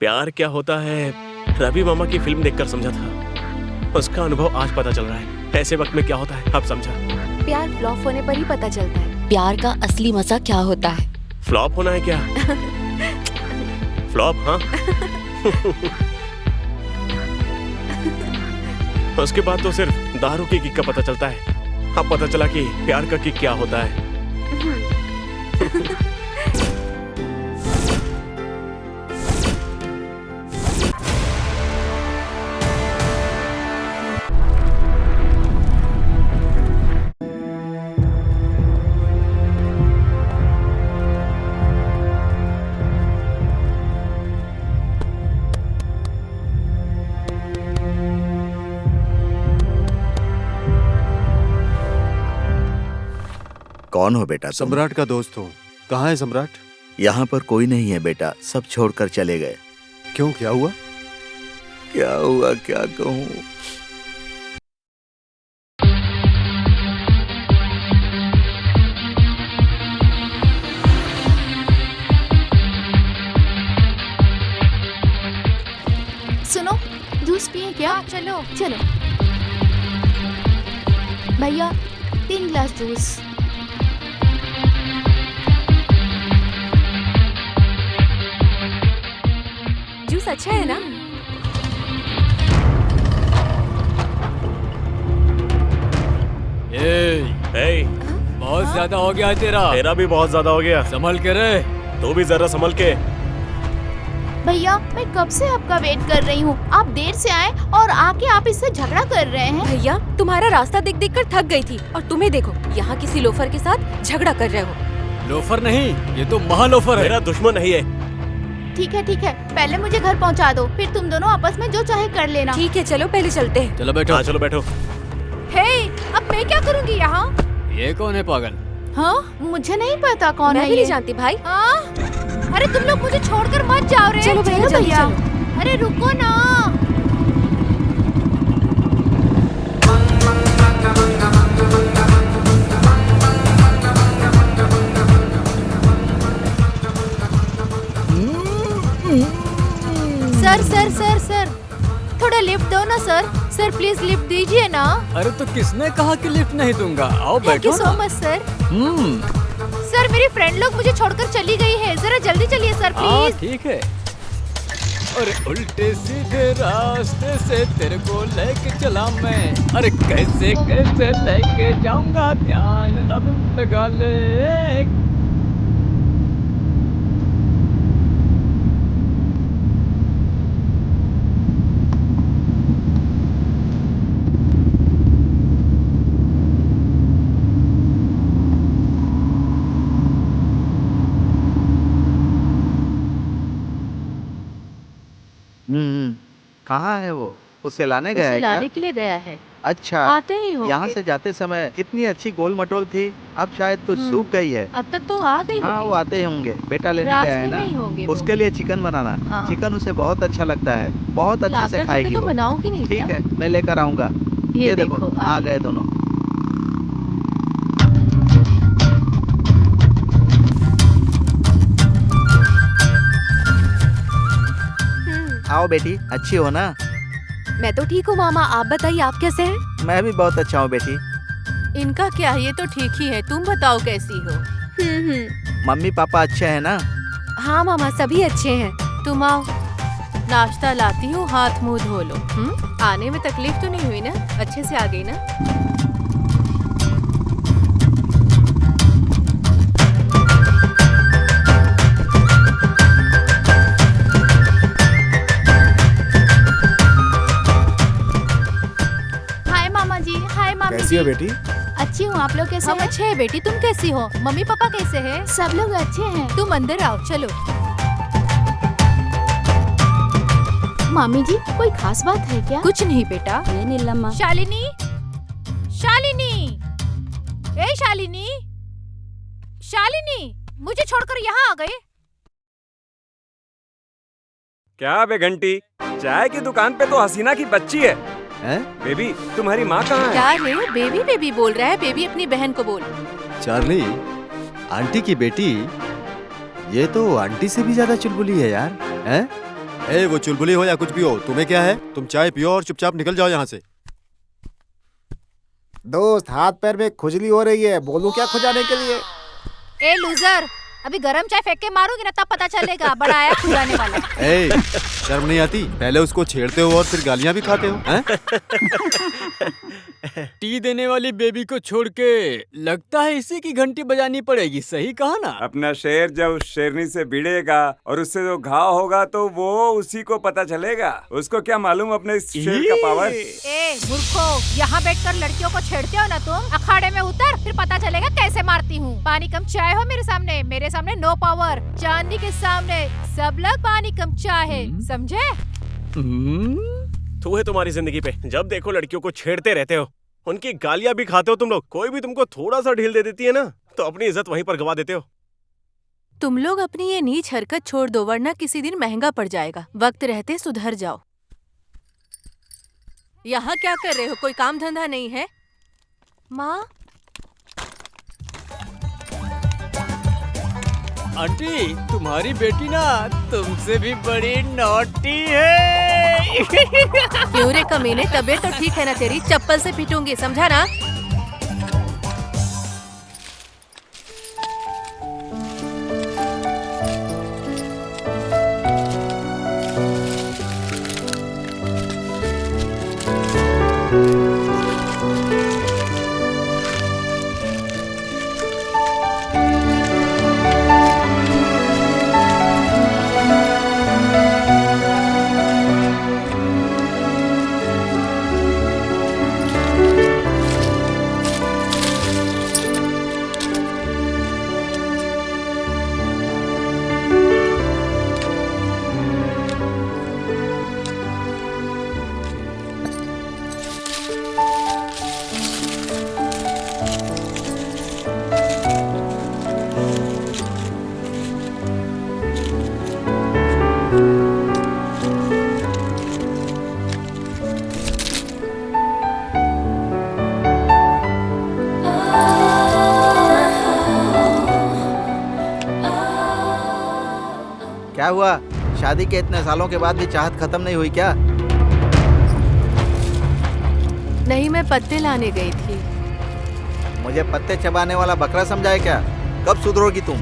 प्यार क्या होता है रवि मामा की फिल्म देखकर समझा था, उसका अनुभव आज पता चल रहा है। ऐसे वक्त में क्या होता है अब समझा। प्यार फ्लॉप होने पर ही पता चलता है प्यार का असली मजा क्या होता है। फ्लॉप होना है क्या? फ्लॉप? हाँ। उसके बाद तो सिर्फ दारू की किक का पता चलता है। अब पता चला कि प्यार का किक क्या होता है। कौन हो बेटा तुम? सम्राट का दोस्त हूँ। कहाँ है सम्राट? यहाँ पर कोई नहीं है बेटा, सब छोड़कर चले गए। क्यों, क्या हुआ? क्या हुआ क्या कहूँ। सुनो, जूस पिए क्या? चलो चलो भैया, 3 ग्लास जूस। जूस अच्छा है ना? ए, बहुत ज्यादा हो गया है तेरा भी बहुत ज्यादा हो गया। संभल के रे। तू भी जरा संभल के। भैया, मैं कब से आपका वेट कर रही हूँ। आप देर से आए और आके आप इससे झगड़ा कर रहे हैं। भैया, तुम्हारा रास्ता देख देख कर थक गई थी और तुम्हें देखो यहाँ किसी लोफर के साथ झगड़ा कर रहे हो। लोफर नहीं, ये तो महालोफर है। मेरा दुश्मन नहीं है। ठीक है, पहले मुझे घर पहुँचा दो, फिर तुम दोनों आपस में जो चाहे कर लेना। ठीक है, चलो पहले चलते हैं। चलो बैठो। हाँ चलो बैठो। हे, अब मैं क्या करूँगी यहाँ? ये कौन है पागल? हाँ, मुझे नहीं पता कौन मैं है भी नहीं ये। जानती भाई। हाँ? अरे तुम लोग मुझे छोड़कर मत जाओ रे। चलो भैया, जल्दी भैया। चलो। अरे रुको ना। सर, थोड़ा लिफ्ट दो ना सर। सर प्लीज लिफ्ट दीजिए ना। अरे तो किसने कहा कि लिफ्ट नहीं दूंगा? आओ थैंक यू बैठो सो ना। Much sir. सर मेरी फ्रेंड लोग मुझे छोड़कर चली गई है, जरा जल्दी चलिए सर हाँ प्लीज। ठीक है। अरे उल्टे सीधे रास्ते से तेरे को लेके चला मैं। अरे कैसे कैसे लेके जाऊंगा, ध्यान अब लगा ले। कहाँ है वो? उसे लाने गया है क्या? लाने के लिए गया है। अच्छा, आते ही होंगे। यहाँ से जाते समय इतनी अच्छी गोल मटोल थी, अब शायद तो सूख गई है। अब तक तो आ गई हाँ, वो होगी। आते ही होंगे। बेटा लेने रास्ते गया है में ही होंगे ना, वो। उसके लिए चिकन बनाना। हाँ। चिकन उसे बहुत अच्छा लगता है, बहुत अच्छे से लाकर खाएगी तो वो। बनाऊंगी नहीं ठीक क्या? है, मैं लेकर आऊंगा। ये देखो देखो, आ गए दोनों। आओ बेटी, अच्छी हो ना? मैं तो ठीक हूँ मामा, आप बताइए आप कैसे हैं? मैं भी बहुत अच्छा हूँ बेटी। इनका क्या, ये तो ठीक ही है। तुम बताओ कैसी हो? मम्मी पापा अच्छे हैं ना? हाँ मामा, सभी अच्छे हैं। तुम आओ, नाश्ता लाती हूँ, हाथ मुंह धो लो। आने में तकलीफ तो नहीं हुई ना? अच्छे से आ गई ना? हाय मामा जी, हाय मामी कैसी जी। हो बेटी? अच्छी हूँ, आप लोग कैसे हम हैं? अच्छे हैं बेटी, तुम कैसी हो? मम्मी पापा कैसे हैं? सब लोग अच्छे हैं। तुम अंदर आओ, चलो। मामी जी, कोई खास बात है क्या? कुछ नहीं बेटा। ये नीलम्मा। शालिनी, शालिनी, ए शालिनी, शालिनी, मुझे छोड़कर यहाँ आ गए? क्या बे घंटी, चाय की दुकान पे तो हसीना की बच्ची है। बेबी, तुम्हारी माँ कहाँ है? क्या रे, बेबी बेबी बोल रहा है? बेबी अपनी बहन को बोल। चार्ली, आंटी की बेटी, ये तो आंटी से भी ज्यादा चुलबुली है यार। हैं? ए वो चुलबुली हो या कुछ भी हो, तुम्हें क्या है? तुम चाय पियो और चुपचाप निकल जाओ यहाँ से। दोस्त, हाथ पैर में खुजली हो रही है, बोलूं क्या खुजाने के लिए? ए लूजर, अभी गरम चाय फेंक के मारूंगी ना तब पता चलेगा बड़ा आया खुजाने वाला। ए, शर्म नहीं आती? पहले उसको छेड़ते हो और फिर गालियाँ भी खाते हो, हैं? टी देने वाली बेबी को छोड़ के लगता है इसी की घंटी बजानी पड़ेगी, सही कहा ना? अपना शेर जब शेरनी से भिड़ेगा और उससे जो घाव होगा तो वो उसी को पता चलेगा। उसको क्या मालूम अपने इस शेर का पावर। ए मूर्खो, यहाँ बैठकर लड़कियों को छेड़ते हो ना तुम? अखाड़े में उतर, फिर पता चलेगा कैसे मारती हूँ। पानी कम चाय हो मेरे सामने नो पावर। चांदी के सामने सब लोग पानी कम चाय है, समझे? तू है तुम्हारी जिंदगी पे, जब देखो लड़कियों को छेड़ते रहते हो, उनकी गालियां भी खाते हो तुम लोग। कोई भी तुमको थोड़ा सा ढील दे देती है ना तो अपनी इज्जत वहीं पर गवा देते हो। तुम लोग अपनी ये नीच हरकत छोड़ दो वरना किसी दिन महंगा पड़ जाएगा। वक्त रहते सुधर जाओ। यहाँ क्या कर रहे हो? कोई काम धंधा नहीं है? माँ, आंटी, तुम्हारी बेटी ना तुमसे भी बड़ी नॉटी है। क्यों रे कमीने, तबीयत तो ठीक है ना तेरी? चप्पल से पीटूंगी, समझा ना? क्या हुआ? शादी के इतने सालों के बाद भी चाहत खत्म नहीं हुई क्या? नहीं, मैं पत्ते लाने गई थी। मुझे पत्ते चबाने वाला बकरा समझा है क्या? कब सुधरोगी तुम?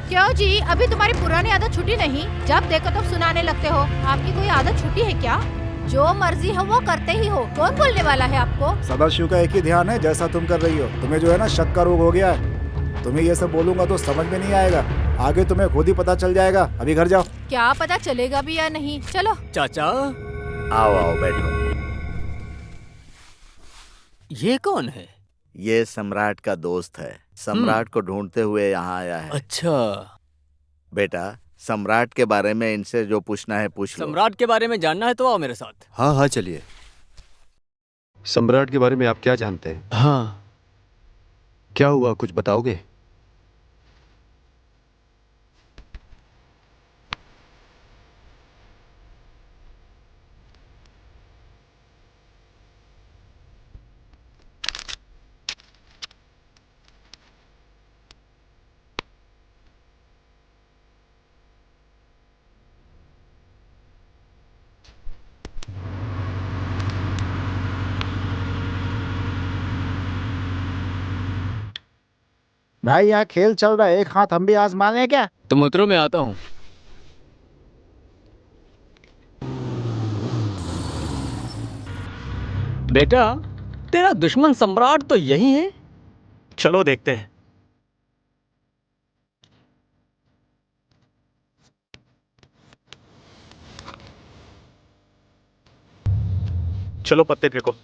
क्यों जी, अभी तुम्हारी पुरानी आदत छूटी नहीं? जब देखो तब सुनाने लगते हो। आपकी कोई आदत छूटी है क्या? जो मर्जी हो वो करते ही हो। कौन बोलने वाला है आपको? सदाशिव का एक ही ध्यान है, जैसा तुम कर रही हो। तुम्हें जो है ना शक का रोग हो गया है। तुम्हें ये सब बोलूंगा तो समझ में नहीं आएगा, आगे तुम्हें खुद ही पता चल जाएगा। अभी घर जाओ। क्या पता चलेगा भी या नहीं? चलो। चाचा, आओ आओ बैठो। ये कौन है? ये सम्राट का दोस्त है। सम्राट को ढूंढते हुए यहाँ आया है। अच्छा, बेटा, सम्राट के बारे में इनसे जो पूछना है पूछ लो। सम्राट के बारे में जानना है तो आओ मेरे साथ। हाँ हाँ चलिए। सम्राट के बारे में आप क्या जानते हैं? हाँ, क्या हुआ, कुछ बताओगे? भाई यहाँ खेल चल रहा है, एक हाथ हम भी आजमाने क्या? तुम उतरो, मैं आता हूँ। बेटा, तेरा दुश्मन सम्राट तो यही है। चलो देखते हैं। चलो पत्ते फेंको।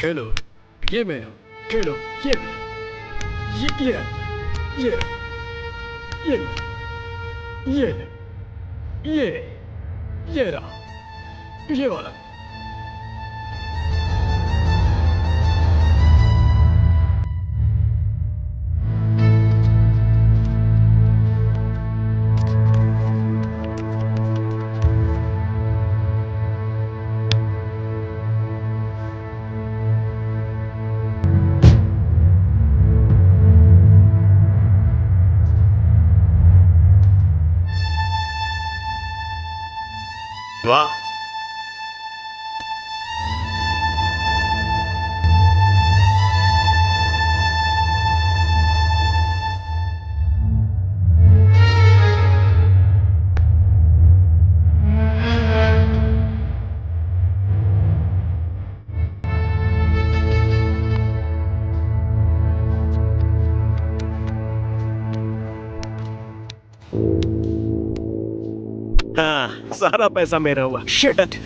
खेलो, ये मैं हूँ, खेलो, ये रहा, ये वाला। वाह, हाँ, सारा पैसा मेरा हुआ। शिट।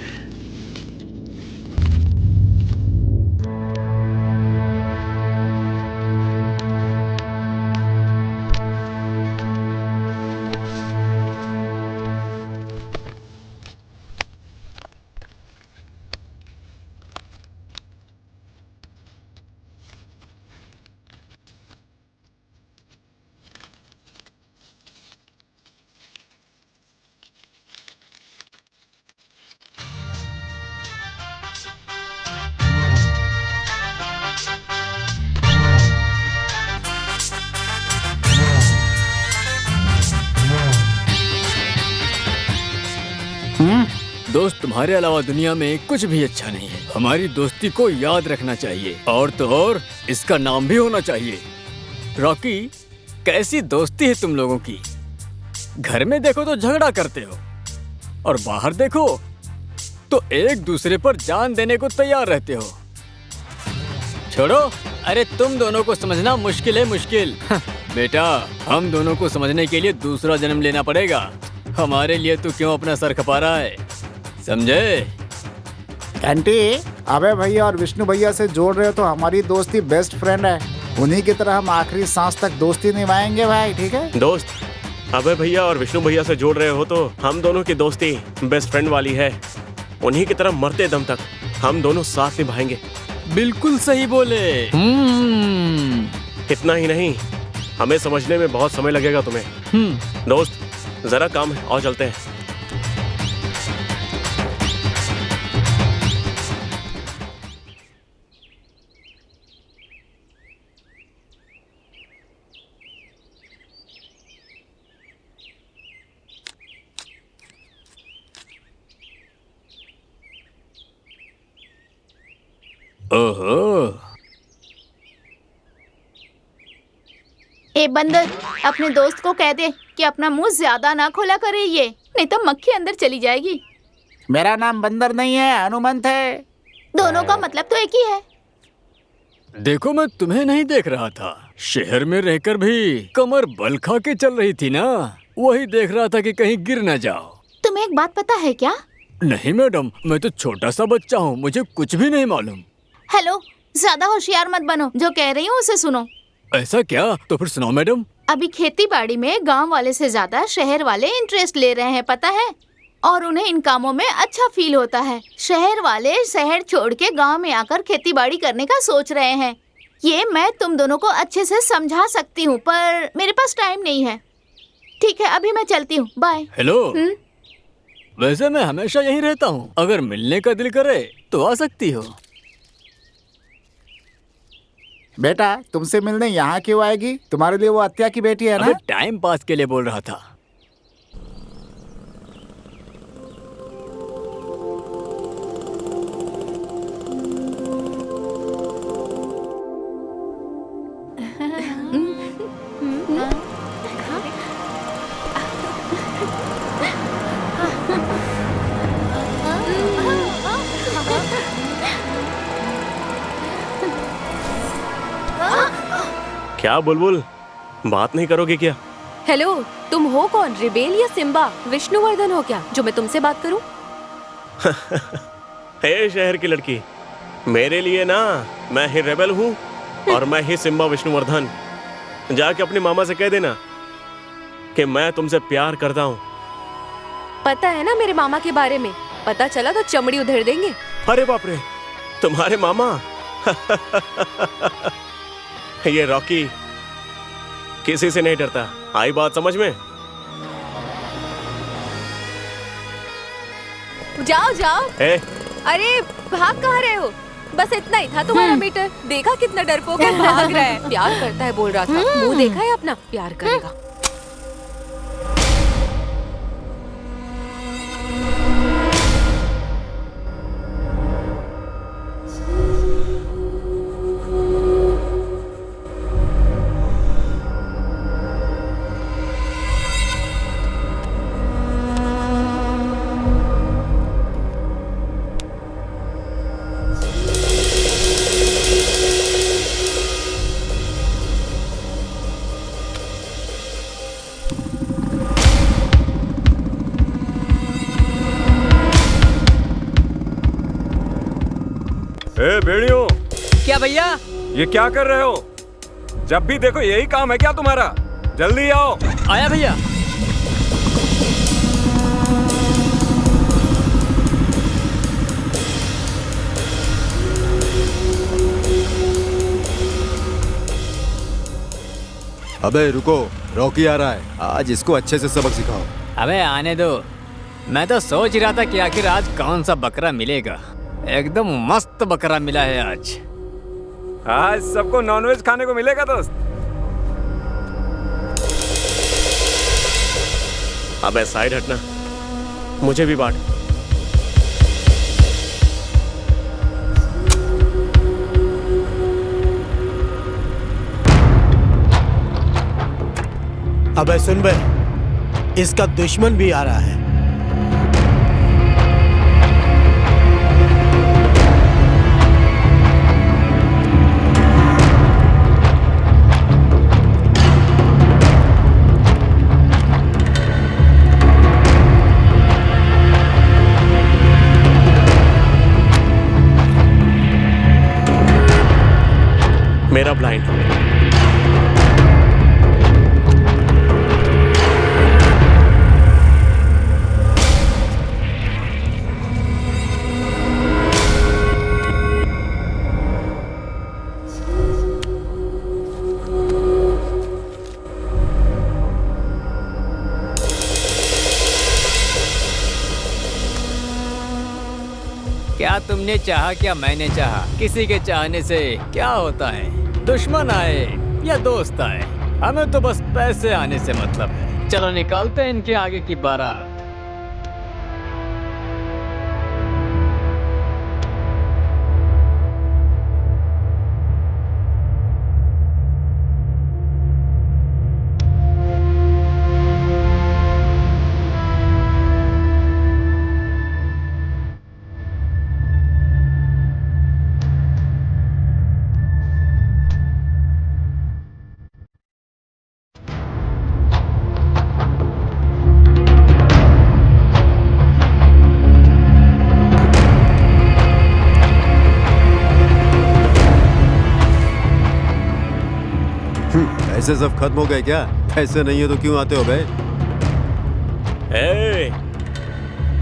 दोस्त तुम्हारे अलावा दुनिया में कुछ भी अच्छा नहीं है। हमारी दोस्ती को याद रखना चाहिए, और तो और इसका नाम भी होना चाहिए। रॉकी, कैसी दोस्ती है तुम लोगों की। घर में देखो तो झगड़ा करते हो, और बाहर देखो तो एक दूसरे पर जान देने को तैयार रहते हो। छोड़ो, अरे तुम दोनों को समझना मुश्किल है, मुश्किल। बेटा, हम दोनों को समझने के लिए दूसरा जन्म लेना पड़ेगा। हमारे लिए तू क्यों अपना सर खपा रहा है, समझे? आंटी, अबे भैया और विष्णु भैया से जोड़ रहे हो तो हमारी दोस्ती बेस्ट फ्रेंड है। उन्हीं की तरह हम आखिरी सांस तक दोस्ती निभाएंगे भाई, ठीक है? दोस्त, अबे भैया और विष्णु भैया से जोड़ रहे हो तो हम दोनों की दोस्ती बेस्ट फ्रेंड वाली है। उन्हीं की तरह मरते दम तक हम दोनों साथ निभाएंगे। बिल्कुल सही बोले। इतना ही नहीं, हमें समझने में बहुत समय लगेगा तुम्हें। दोस्त, जरा काम है और चलते हैं। ओहो, ए बंदर, अपने दोस्त को कह दे कि अपना मुंह ज्यादा ना खोला करे, ये नहीं तो मक्खी अंदर चली जाएगी। मेरा नाम बंदर नहीं है, हनुमंत है। दोनों का मतलब तो एक ही है। देखो, मैं तुम्हें नहीं देख रहा था। शहर में रहकर भी कमर बल खा के चल रही थी ना, वही देख रहा था कि कहीं गिर न जाओ। तुम्हें एक बात पता है क्या? नहीं मैडम, मैं तो छोटा सा बच्चा हूँ, मुझे कुछ भी नहीं मालूम। हेलो, ज्यादा होशियार मत बनो, जो कह रही हूँ उसे सुनो। ऐसा क्या? तो फिर सुनाओ मैडम। अभी खेती बाड़ी में गांव वाले से ज्यादा शहर वाले इंटरेस्ट ले रहे हैं, पता है? और उन्हें इन कामों में अच्छा फील होता है। शहर वाले शहर छोड़ के गांव में आकर खेती बाड़ी करने का सोच रहे हैं। ये मैं तुम दोनों को अच्छे से समझा सकती हूँ, पर मेरे पास टाइम नहीं है। ठीक है, अभी मैं चलती हूँ, बाय। हेलो, वैसे मैं हमेशा यहीं रहता हूँ, अगर मिलने का दिल करे तो आ सकती हो। बेटा, तुमसे मिलने यहाँ क्यों आएगी? तुम्हारे लिए वो अत्या की बेटी है ना? टाइम पास के लिए बोल रहा था। क्या बुलबुल, बात नहीं करोगे क्या? हेलो, तुम हो कौन? रिबेल या सिम्बा? विष्णुवर्धन हो क्या जो मैं तुमसे बात करूं? हे शहर की लड़की, मेरे लिए ना, मैं ही रेबल हूँ और मैं ही सिम्बा विष्णुवर्धन। जाके अपनी मामा से कह देना कि मैं तुमसे प्यार करता हूँ। पता है ना मेरे मामा के बारे में, पता चला तो चमड़ी उधेड़ देंगे। अरे बाप रे, तुम्हारे मामा? ये रॉकी किसी से नहीं डरता। आई बात समझ में? जाओ जाओ। अरे भाग कहाँ रहे हो? बस इतना ही था तुम्हारा मीटर। देखा कितना डरपोक है, भाग रहा है। प्यार करता है बोल रहा था। मुंह देखा है अपना, प्यार करेगा। भेड़ियों, क्या भैया? ये क्या कर रहे हो? जब भी देखो यही काम है क्या तुम्हारा? जल्दी आओ। आया भैया। अबे रुको, रॉकी आ रहा है। आज इसको अच्छे से सबक सिखाओ। अबे आने दो। मैं तो सोच रहा था कि आखिर आज कौन सा बकरा मिलेगा। एकदम मस्त बकरा मिला है आज। आज सबको नॉनवेज खाने को मिलेगा दोस्त। अबे साइड हटना, मुझे भी बांट। अबे सुन बे, इसका दुश्मन भी आ रहा है। मेरा ब्लाइंड। क्या तुमने चाहा, क्या मैंने चाहा? किसी के चाहने से क्या होता है? दुश्मन आए या दोस्त आए, हमें तो बस पैसे आने से मतलब है। चलो निकालते हैं इनके आगे की बारात। पैसे सब खत्म हो गए क्या? पैसे नहीं है तो क्यों आते हो बे?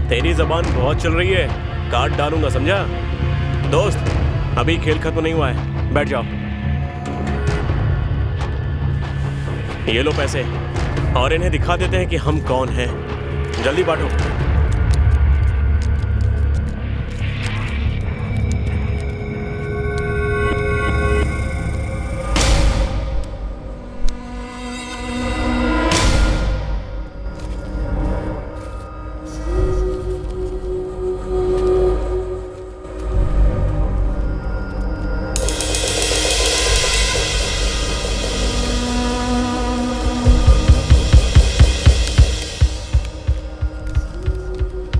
तेरी जबान बहुत चल रही है, काट डालूंगा समझा? दोस्त, अभी खेल खत्म नहीं हुआ है, बैठ जाओ। ये लो पैसे, और इन्हें दिखा देते हैं कि हम कौन हैं। जल्दी बांटो।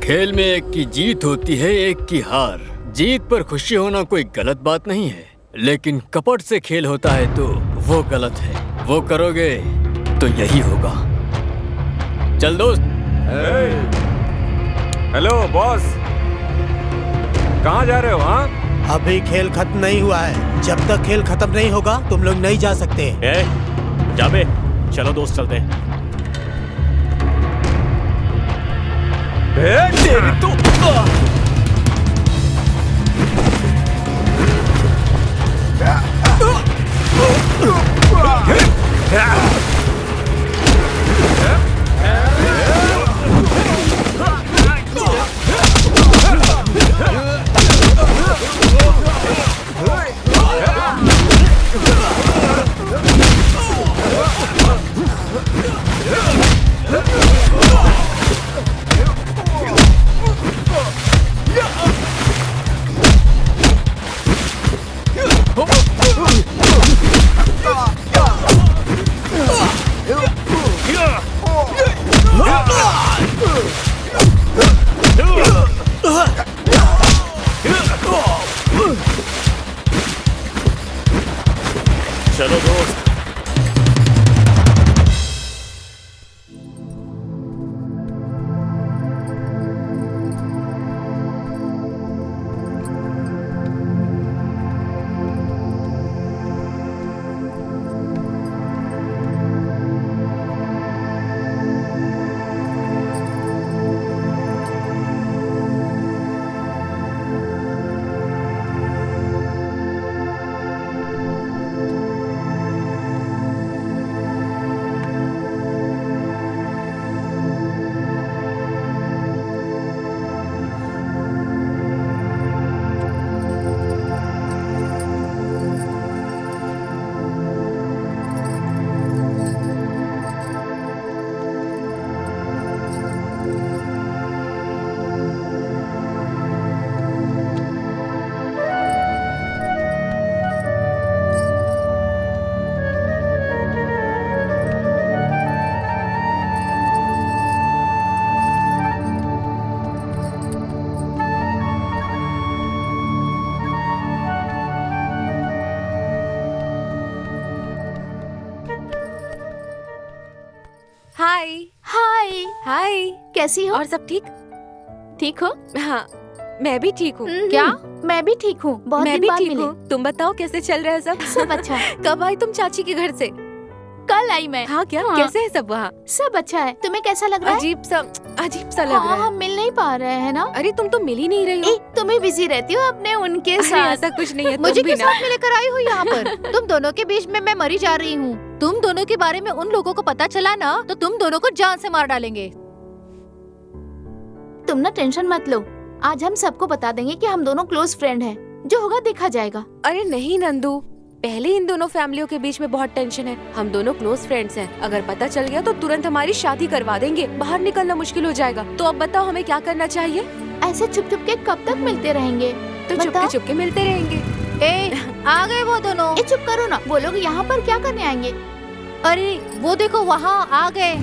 खेल में एक की जीत होती है, एक की हार। जीत पर खुशी होना कोई गलत बात नहीं है, लेकिन कपट से खेल होता है तो वो गलत है। वो करोगे तो यही होगा। चल दोस्त। हेलो बॉस, कहाँ जा रहे हो? हाँ, अभी खेल खत्म नहीं हुआ है। जब तक खेल खत्म नहीं होगा तुम लोग नहीं जा सकते। जा बे, चलो दोस्त चलते हैं। तेरी तो चलो दोस्त। हाय। हाय। हाय। कैसी हो? और सब ठीक? ठीक हो? हाँ, मैं भी ठीक हूँ। क्या? मैं भी ठीक हूँ। बहुत मैं दिन भी बाद ठीक मिले। हूँ। तुम बताओ कैसे चल रहा है सब? सब अच्छा। कब आई तुम चाची के घर से? कल आई मैं। हाँ क्या? हाँ। कैसे है सब वहाँ? सब अच्छा है। तुम्हें कैसा लग रहा है? अजीब सा लग रहा है। हम मिल नहीं पा रहे हैं ना। अरे तुम तो मिल ही नहीं रही हो। तुम ही बिजी रहती हो अपने उनके अरे साथ। ऐसा कुछ नहीं है। मुझे तुम भी किस ना। साथ में लेकर आई हो यहाँ पर? तुम दोनों के बीच में मैं मरी जा रही हूँ। तुम दोनों के बारे में उन लोगों को पता चला ना तो तुम दोनों को जान से मार डालेंगे। तुम ना टेंशन मत लो। आज हम सबको बता देंगे कि हम दोनों क्लोज फ्रेंड हैं। जो होगा देखा जाएगा। अरे नहीं नंदू, पहले इन दोनों फैमिलियों के बीच में बहुत टेंशन है। हम दोनों क्लोज फ्रेंड्स हैं। अगर पता चल गया तो तुरंत हमारी शादी करवा देंगे। बाहर निकलना मुश्किल हो जाएगा। तो अब बताओ हमें क्या करना चाहिए? ऐसे छुप छुप के कब तक मिलते रहेंगे? तो चुपके चुपके मिलते रहेंगे। आ गए वो दोनों। चुप करो ना। वो लोग यहाँ पर क्या करने आएंगे? अरे वो देखो वहाँ आ गए।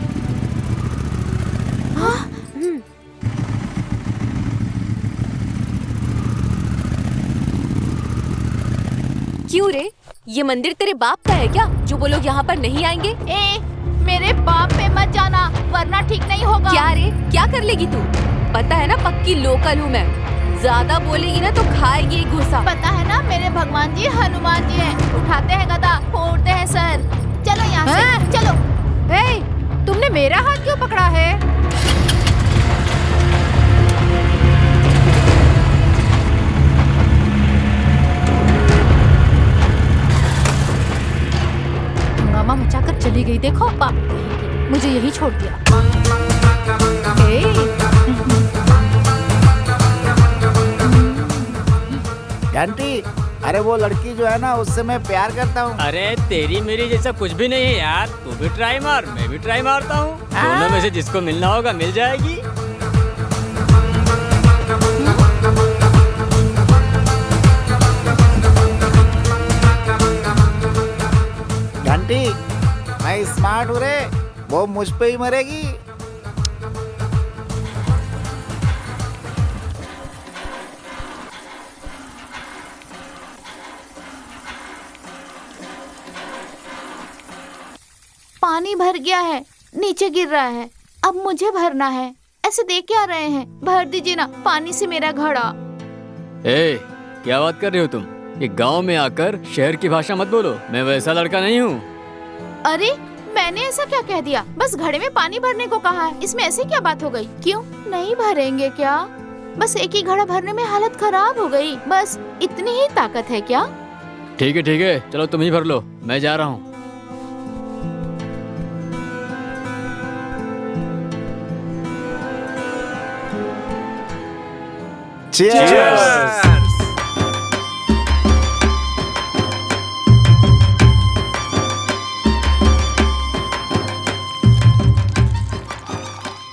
क्यों रे? ये मंदिर तेरे बाप का है क्या जो वो लोग यहाँ पर नहीं आएंगे? मेरे बाप पे मत जाना वरना ठीक नहीं होगा। क्या रे? क्या कर लेगी तू? पता है ना पक्की लोकल हूँ मैं। ज्यादा बोलेगी ना तो खाएगी एक घुसा। पता है ना मेरे भगवान जी हनुमान जी हैं। उठाते हैं गदा, फोड़ते हैं सर। चलो यहाँ से चलो। तुमने मेरा हाथ क्यों पकड़ा है? हंगामा मचाकर चली गई। देखो पाप कहेगी। मुझे यही छोड़ दिया। घंटी, अरे वो लड़की जो है ना उससे मैं प्यार करता हूँ। अरे तेरी मेरी जैसा कुछ भी नहीं है यार। तू भी ट्राई मार, मैं भी ट्राई मारता हूँ। दोनों में से जिसको मिलना होगा मिल जाएगी। घंटी, मैं स्मार्ट हूँ रे। वो मुझ पे ही मरेगी। पानी भर गया है, नीचे गिर रहा है। अब मुझे भरना है। ऐसे देख क्या रहे हैं? भर दीजिए ना पानी से मेरा घड़ा। क्या बात कर रहे हो तुम? ये गांव में आकर शहर की भाषा मत बोलो। मैं वैसा लड़का नहीं हूँ। अरे मैंने ऐसा क्या कह दिया? बस घड़े में पानी भरने को कहा है, इसमें ऐसी क्या बात हो गई? क्यों नहीं भरेंगे क्या? बस एक ही घड़ा भरने में हालत खराब हो गई, बस इतनी ही ताकत है क्या? ठीक है, चलो तुम ही भर लो, मैं जा रहा हूँ। Cheers!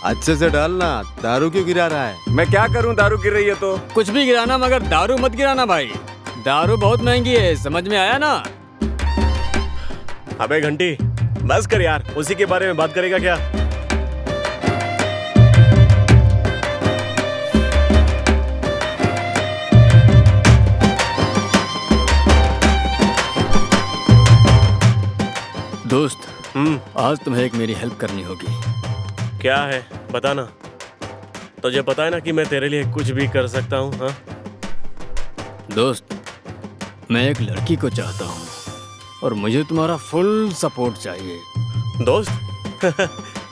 अच्छे से डालना, दारू क्यों गिरा रहा है? मैं क्या करूं, दारू गिर रही है तो? कुछ भी गिराना मगर दारू मत गिराना भाई। दारू बहुत महंगी है, समझ में आया ना? अबे घंटी, बस कर यार, उसी के बारे में बात करेगा क्या? दोस्त, आज तुम्हें एक मेरी हेल्प करनी होगी। क्या है बताना। तुझे पता है ना कि मैं तेरे लिए कुछ भी कर सकता हूँ। हाँ दोस्त, मैं एक लड़की को चाहता हूँ और मुझे तुम्हारा फुल सपोर्ट चाहिए। दोस्त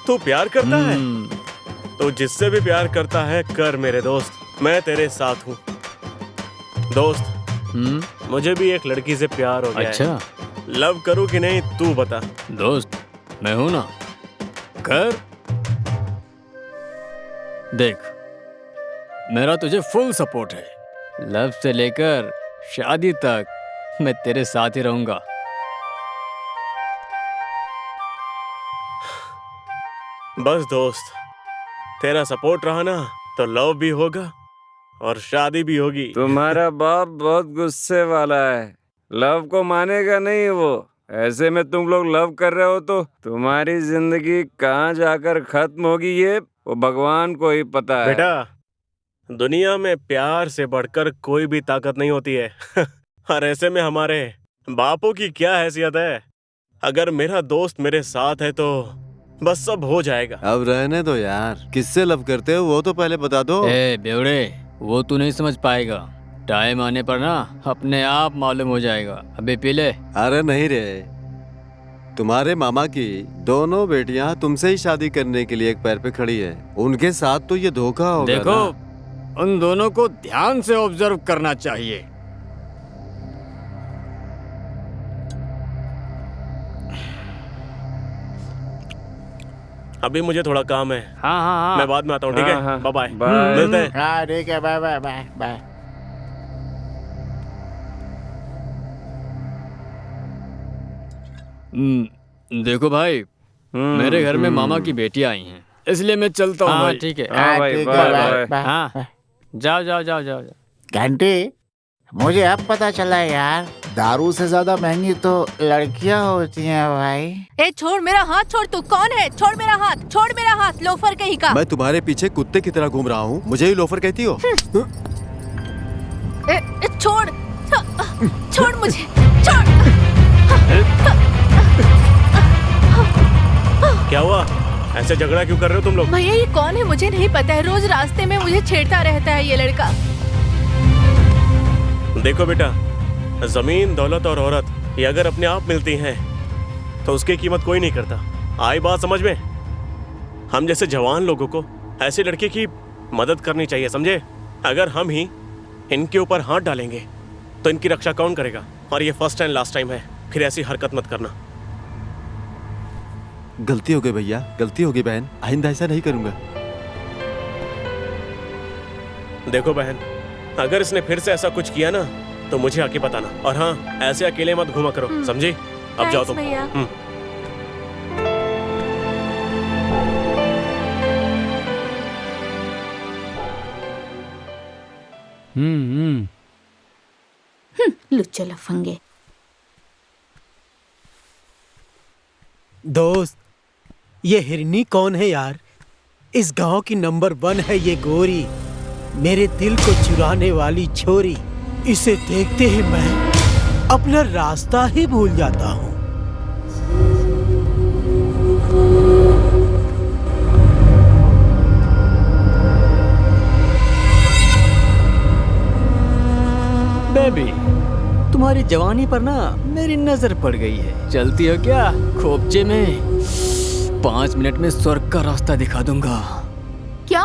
तू प्यार करता है? तो जिससे भी प्यार करता है कर मेरे दोस्त, मैं तेरे साथ हूँ। दोस्त मुझे भी एक लड़की से प्यार हो गया है। अच्छा, लव करूँ कि नहीं तू बता। दोस्त मैं हूं ना, कर। देख, मेरा तुझे फुल सपोर्ट है। लव से लेकर शादी तक मैं तेरे साथ ही रहूंगा। बस दोस्त, तेरा सपोर्ट रहा ना तो लव भी होगा और शादी भी होगी। तुम्हारा बाप बहुत गुस्से वाला है, लव को मानेगा नहीं वो। ऐसे में तुम लोग लव कर रहे हो तो तुम्हारी जिंदगी कहाँ जाकर खत्म होगी ये वो भगवान को ही पता है। बेटा, दुनिया में प्यार से बढ़कर कोई भी ताकत नहीं होती है। और ऐसे में हमारे बापों की क्या हैसियत है? अगर मेरा दोस्त मेरे साथ है तो बस सब हो जाएगा। अब रहने दो यार, किससे लव करते हो वो तो पहले बता दो। ए बेवड़े, वो तू नहीं समझ पाएगा। टाइम आने पर ना अपने आप मालूम हो जाएगा। अबे पी ले। अरे नहीं रे, तुम्हारे मामा की दोनों बेटियां तुमसे ही शादी करने के लिए एक पैर पे खड़ी है। उनके साथ तो ये धोखा होगा। देखो, उन दोनों को ध्यान से ऑब्जर्व करना चाहिए। अभी मुझे थोड़ा काम है। हाँ। मैं बाद में आता हूँ, ठीक है? हाँ, बाय बाय। मिलते हैं। हाँ ठीक है, बाय बाय बाय बाय। देखो भाई, मेरे घर में मामा की बेटियां आई हैं, इसलिए मैं चलता हूँ भाई। ठीक है। हाँ भाई, बाय। हाँ, जाओ। घंटी, मुझे अब पता चला यार, दारू से ज्यादा महंगी तो लड़कियां होती हैं भाई। ए छोड़ मेरा हाथ, छोड़। तू कौन है? छोड़ मेरा हाथ, छोड़ मेरा हाथ, लोफर कहीं का। मैं तुम्हारे पीछे कुत्ते की तरह घूम रहा हूँ, मुझे ही लोफर कहती हो? छोड़ छोड़ मुझे, छोड़। क्या हुआ? ऐसे झगड़ा क्यों कर रहे हो तुम लोग? भैया ये कौन है मुझे नहीं पता है, रोज रास्ते में मुझे छेड़ता रहता है ये लड़का। देखो बेटा, जमीन, दौलत और औरत ये अगर अपने आप मिलती हैं तो उसकी कीमत कोई नहीं करता। आई बात समझ में? हम जैसे जवान लोगों को ऐसे लड़के की मदद करनी चाहिए, समझे? अगर हम ही इनके ऊपर हाथ डालेंगे तो इनकी रक्षा कौन करेगा? और ये फर्स्ट एंड लास्ट टाइम है, फिर ऐसी हरकत मत करना। गलती हो गई भैया, गलती हो गई बहन, आइंदा ऐसा नहीं करूंगा। देखो बहन, अगर इसने फिर से ऐसा कुछ किया ना तो मुझे आके बताना। और हाँ, ऐसे अकेले मत घूमा करो, समझी? अब जाओ तुम। भैया। लुच्चे लफंगे। दोस्त, ये हिरनी कौन है यार? इस गांव की नंबर 1 है ये गोरी, मेरे दिल को चुराने वाली छोरी। इसे देखते ही मैं अपना रास्ता ही भूल जाता हूँ। बेबी, तुम्हारी जवानी पर ना मेरी नजर पड़ गई है। चलती हो क्या खोपचे में? 5 मिनट में स्वर्ग का रास्ता दिखा दूंगा। क्या?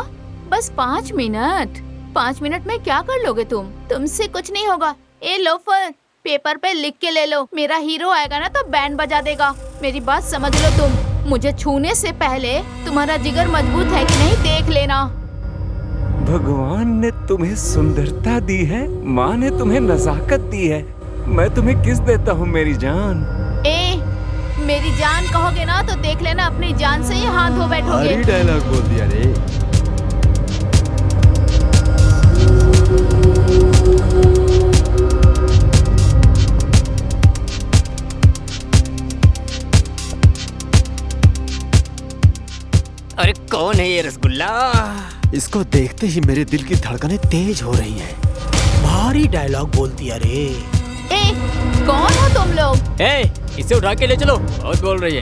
बस 5 मिनट? 5 मिनट में क्या कर लोगे तुम? तुमसे कुछ नहीं होगा। ए लोफर, पेपर पे लिख के ले लो, मेरा हीरो आएगा ना तो बैंड बजा देगा। मेरी बात समझ लो तुम। मुझे छूने से पहले तुम्हारा जिगर मजबूत है कि नहीं देख लेना। भगवान ने तुम्हें सुंदरता दी है, माँ ने तुम्हें नजाकत दी है, मैं तुम्हें किस देता हूँ मेरी जान। ए, मेरी जान कहोगे ना तो देख लेना अपनी जान से ही हाथ धो बैठोगे। भारी डायलॉग बोल दिया रे। अरे कौन है ये रसगुल्ला? इसको देखते ही मेरे दिल की धड़कनें तेज हो रही हैं। भारी डायलॉग बोल दिया रे। ए, कौन हो तुम लोग? ए, इसे उठा के ले चलो, बहुत बोल रही है।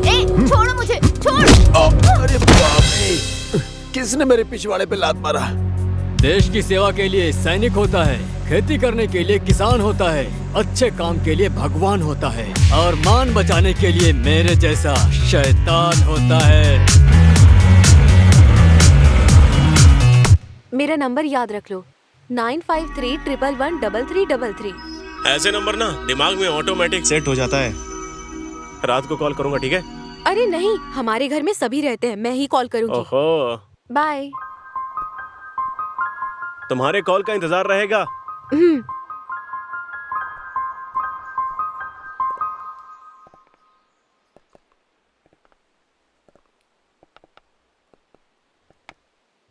ए, छोड़ो मुझे, छोड़। अरे बाप रे, किसने मेरे पिछवाड़े पे लात मारा? देश की सेवा के लिए सैनिक होता है, खेती करने के लिए किसान होता है, अच्छे काम के लिए भगवान होता है, और मान बचाने के लिए मेरे जैसा शैतान होता है। मेरा नंबर याद रख लो, 9531113333। ऐसे नंबर ना दिमाग में ऑटोमेटिक सेट हो जाता है। रात को कॉल करूंगा, ठीक है? अरे नहीं, हमारे घर में सभी रहते हैं, मैं ही कॉल करूंगी। ओहो, बाय। तुम्हारे कॉल का इंतजार रहेगा।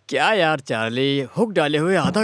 क्या यार चार्ली, हुक डाले हुए आधा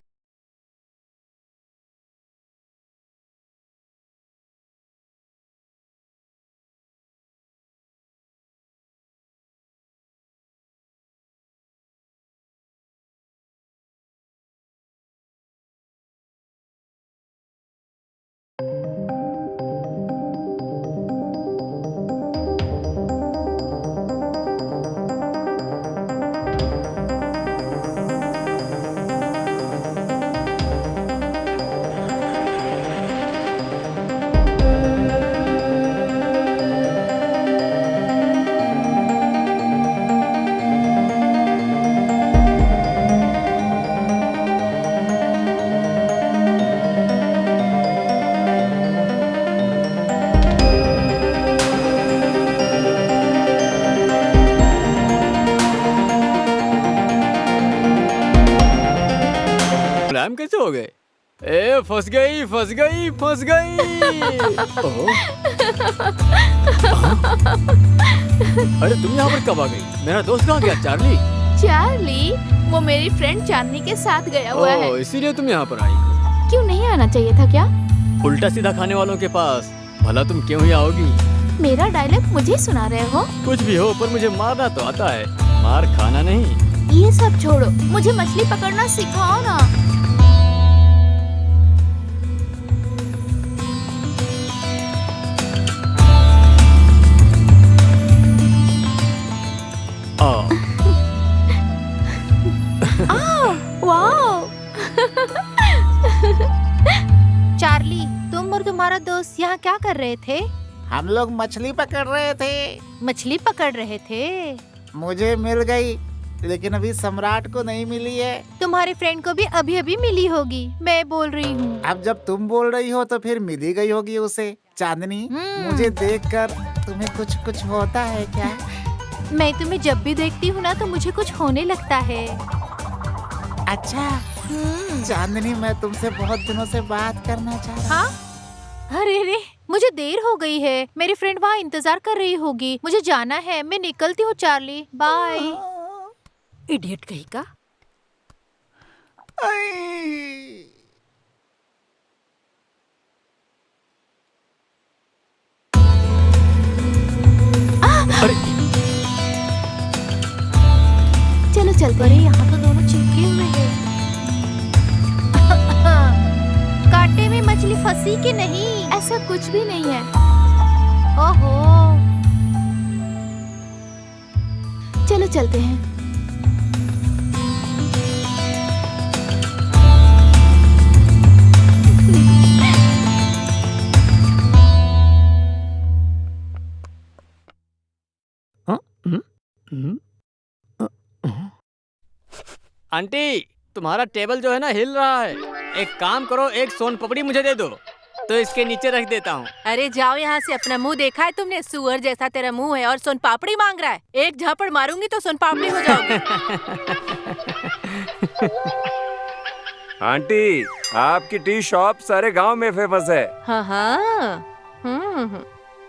कैसे हो गए? ए, फंस गई फंस गई फंस गई। अरे तुम यहाँ पर कब आ गई? मेरा दोस्त कहाँ गया? चार्ली? चार्ली? वो मेरी फ्रेंड चांदनी के साथ गया हुआ है। इसीलिए तुम यहाँ पर आई? क्यों नहीं आना चाहिए था क्या? उल्टा सीधा खाने वालों के पास भला तुम क्यों ही आओगी? मेरा डायलॉग मुझे सुना रहे हो? कुछ भी हो, पर मुझे मारना तो आता है, मार खाना नहीं। ये सब छोड़ो, मुझे मछली पकड़ना सिखाओ ना। चार्ली, तुम और तुम्हारा दोस्त यहाँ क्या कर रहे थे? हम लोग मछली पकड़ रहे थे। मछली पकड़ रहे थे? मुझे मिल गई, लेकिन अभी सम्राट को नहीं मिली है। तुम्हारे फ्रेंड को भी अभी अभी मिली होगी, मैं बोल रही हूँ। अब जब तुम बोल रही हो तो फिर मिली गई होगी उसे। चांदनी, मुझे देखकर तुम्हें कुछ कुछ होता है क्या? मैं तुम्हें जब भी देखती हूँ ना तो मुझे कुछ होने लगता है। अच्छा चांदनी, मैं तुमसे बहुत दिनों से बात करना चाह रहा हूँ। हाँ? अरे रे, मुझे देर हो गई है, मेरी फ्रेंड वहाँ इंतजार कर रही होगी, मुझे जाना है, मैं निकलती हूँ चार्ली, बाय। इडियट कहीं का। अरे चलो चलते। अरे यहाँ तो दोनों चिपके हुए हैं। कांटे में मछली फंसी कि नहीं? ऐसा कुछ भी नहीं है। ओहो, चलो चलते हैं। आंटी, तुम्हारा टेबल जो है ना हिल रहा है। एक काम करो, एक सोन पापड़ी मुझे दे दो, तो इसके नीचे रख देता हूँ। अरे जाओ यहाँ से, अपना मुंह देखा है तुमने? सुअर जैसा तेरा मुंह है और सोन पापड़ी मांग रहा है। एक झापड़ मारूंगी तो सोन पापड़ी हो जाओगे। आंटी, आपकी टी शॉप सारे गांव में फेमस है। हाँ हाँ।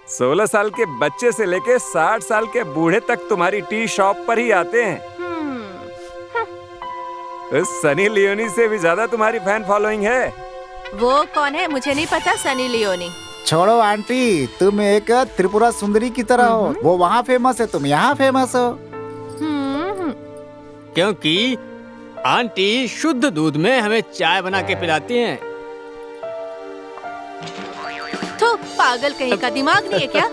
16 साल के बच्चे से लेके 60 साल के बूढ़े तक तुम्हारी टी शॉप पर ही आते हैं। उस सनी लियोनी से भी ज्यादा तुम्हारी फैन फॉलोइंग है। वो कौन है? मुझे नहीं पता। सनी लियोनी। छोड़ो आंटी, तुम एक त्रिपुरा सुंदरी की तरह हो। वो वहाँ फेमस है, तुम यहाँ फेमस हो। क्योंकि आंटी शुद्ध दूध में हमें चाय बना के पिलाती हैं। तो पागल कहीं का, दिमाग नहीं है क्या?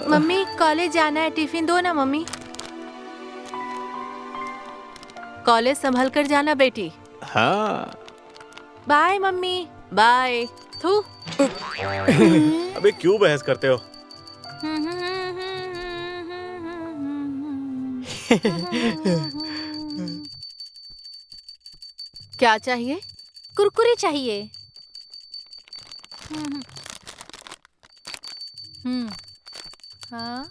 मम्मी कॉलेज जाना है, टिफिन दो ना मम्मी। कॉलेज संभल कर जाना बेटी। हाँ। Bye mummy, bye. थू। अबे क्यों बहस करते हो? क्या चाहिए? कुरकुरे चाहिए। हाँ।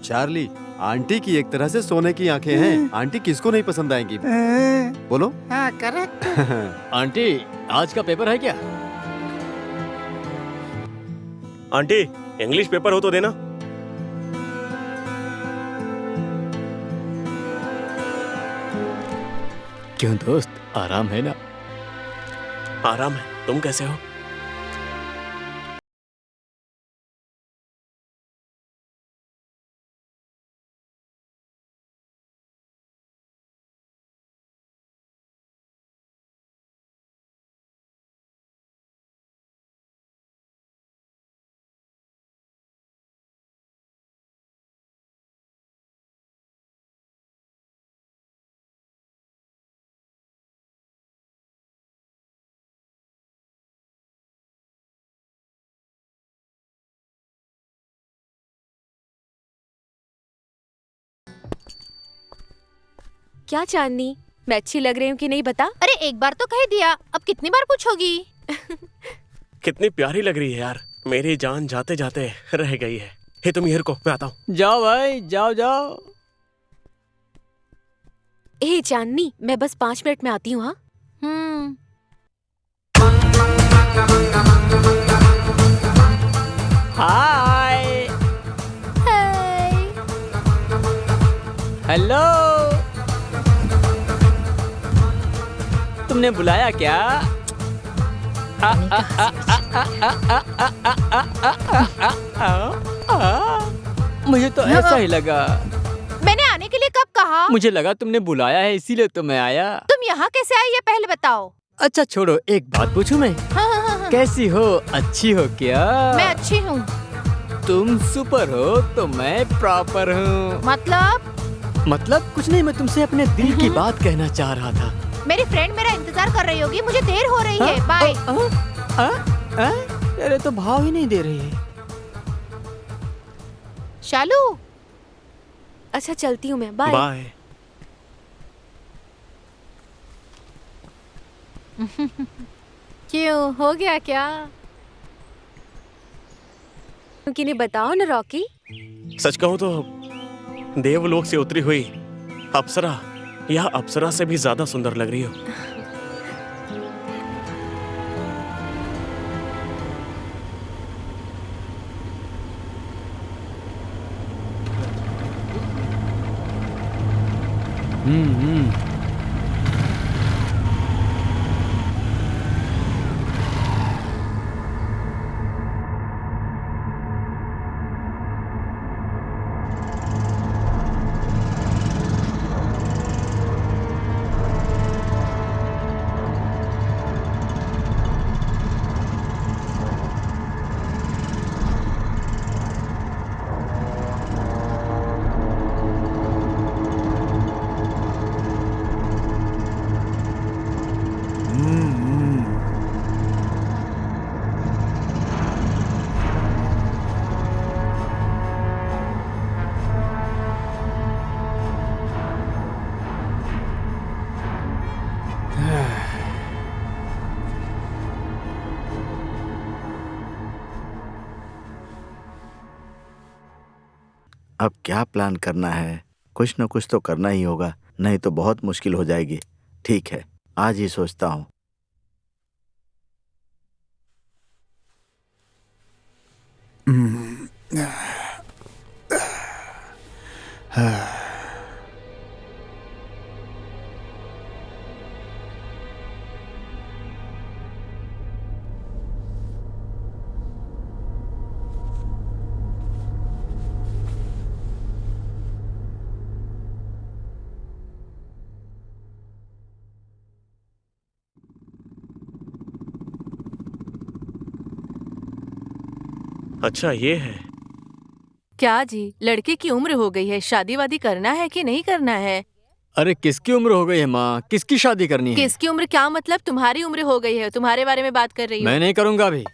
चार्ली, आंटी की एक तरह से सोने की आंखें हैं। आंटी किसको नहीं पसंद आएंगी? बोलो। हाँ करेक्ट। आंटी, आज का पेपर है क्या? आंटी, इंग्लिश पेपर हो तो देना। क्यों दोस्त, आराम है ना? आराम है। तुम कैसे हो? क्या चांदनी, मैं अच्छी लग रही हूँ कि नहीं बता? अरे एक बार तो कह दिया, अब कितनी बार पूछोगी? कितनी प्यारी लग रही है यार। मेरी जान जाते जाते रह गई है। हे तुम हियर को, मैं आता हूँ। जाओ भाई, जाओ जाओ। ए चांदनी, मैं बस 5 मिनट में आती हूँ। हाँ। हाय। हेलो। तुमने बुलाया क्या? मुझे तो ऐसा ही लगा। मैंने आने के लिए कब कहा? मुझे लगा तुमने बुलाया है, इसीलिए तो मैं आया। तुम यहाँ कैसे आए ये पहले बताओ। अच्छा छोड़ो, एक बात पूछूं मैं? हाँ। कैसी हो? अच्छी हो क्या? मैं अच्छी हूँ। तुम सुपर हो तो मैं प्रॉपर हूँ। मतलब कुछ नहीं, मैं तुमसे अपने दिल की बात कहना चाह रहा था। मेरी फ्रेंड मेरा इंतजार कर रही होगी, मुझे देर हो रही है। बाय। अरे तो भाव ही नहीं दे रही है। शालू। अच्छा चलती हूँ मैं। बाय। बाय। क्यों, हो गया क्या? कि नहीं बताओ ना रॉकी। सच कहूँ तो देवलोक से उतरी हुई अप्सरा यह अप्सरा से भी ज्यादा सुंदर लग रही हो। अब क्या प्लान करना है? कुछ न कुछ तो करना ही होगा, नहीं तो बहुत मुश्किल हो जाएगी। ठीक है, आज ही सोचता हूँ। अच्छा ये है। क्या जी, लड़के की उम्र हो गई है, शादी वादी करना है कि नहीं करना है? अरे किसकी उम्र हो गई है माँ? किसकी शादी करनी है? किसकी उम्र क्या मतलब? तुम्हारी उम्र हो गई है, तुम्हारे बारे में बात कर रही हूँ। मैं नहीं करूँगा अभी।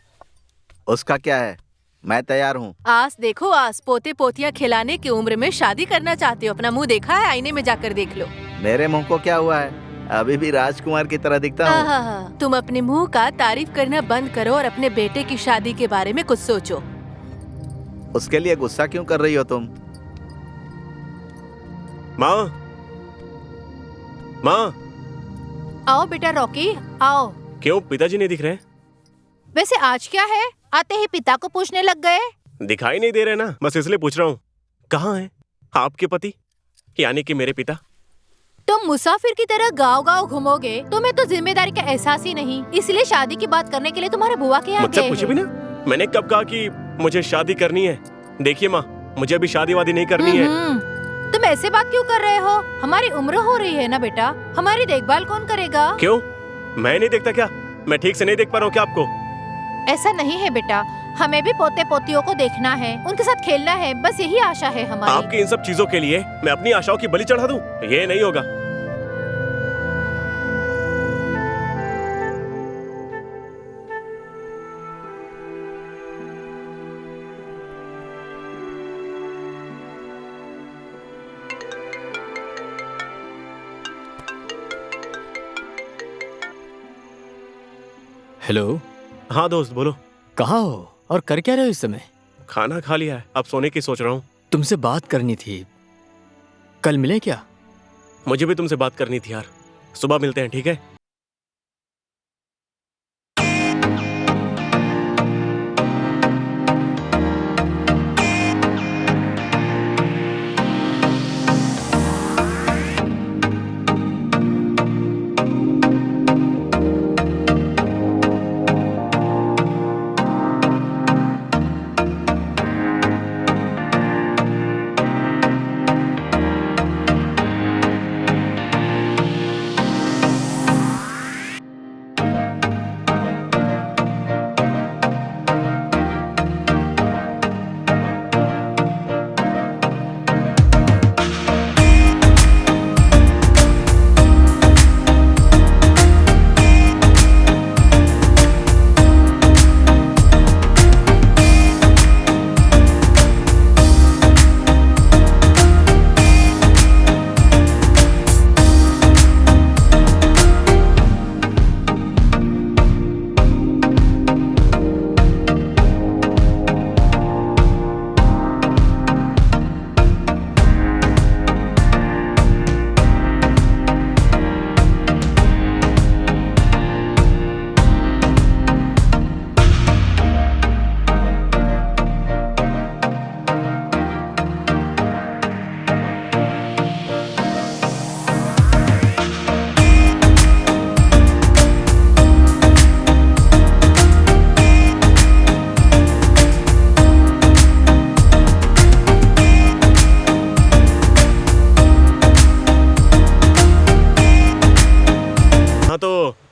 उसका क्या है, मैं तैयार हूँ। आस देखो आस, पोते पोतियाँ खिलाने की उम्र में शादी करना चाहते हो? अपना मुंह देखा है? आईने में जाकर देख लो। मेरे मुंह को क्या हुआ है? अभी भी राजकुमार की तरह दिखता हूँ। हाँ, तुम अपने मुंह का तारीफ करना बंद करो और अपने बेटे की शादी के बारे में कुछ सोचो। उसके लिए गुस्सा क्यों कर रही हो तुम? माँ, माँ। आओ बेटा रॉकी, आओ। क्यों पिताजी नहीं दिख रहे? वैसे आज क्या है? आते ही पिता को पूछने लग गए। दिखाई नहीं दे रहे ना, बस इसलिए पूछ रहा हूँ। कहाँ है आपके पति, यानी कि मेरे पिता? तुम मुसाफिर की तरह गांव-गांव घूमोगे, तुम्हें तो जिम्मेदारी का एहसास ही नहीं, इसलिए शादी की बात करने के लिए तुम्हारे बुआ के यहाँ मुझसे गए पूछे हैं। भी ना, मैंने कब कहा कि मुझे शादी करनी है? देखिए माँ, मुझे अभी शादी वादी नहीं करनी है। तुम ऐसे बात क्यों कर रहे हो? हमारी उम्र हो रही है ना बेटा, हमारी देखभाल कौन करेगा? क्यों, मैं नहीं देखता क्या? मैं ठीक से नहीं देख पा रहा हूँ क्या आपको? ऐसा नहीं है बेटा, हमें भी पोते पोतियों को देखना है, उनके साथ खेलना है, बस यही आशा है हमारी। आपकी इन सब चीजों के लिए मैं अपनी आशाओं की बलि चढ़ा दूं? ये नहीं होगा। हेलो। हाँ दोस्त बोलो। कहाँ हो और कर क्या रहे हो इस समय? खाना खा लिया है, अब सोने की सोच रहा हूँ। तुमसे बात करनी थी, कल मिले क्या? मुझे भी तुमसे बात करनी थी यार, सुबह मिलते हैं, ठीक है?